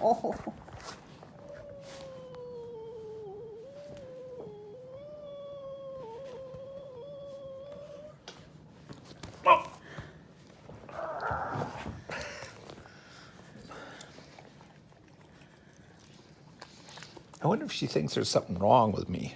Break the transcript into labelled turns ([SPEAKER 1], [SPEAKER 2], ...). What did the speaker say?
[SPEAKER 1] I wonder if she thinks there's something wrong with me.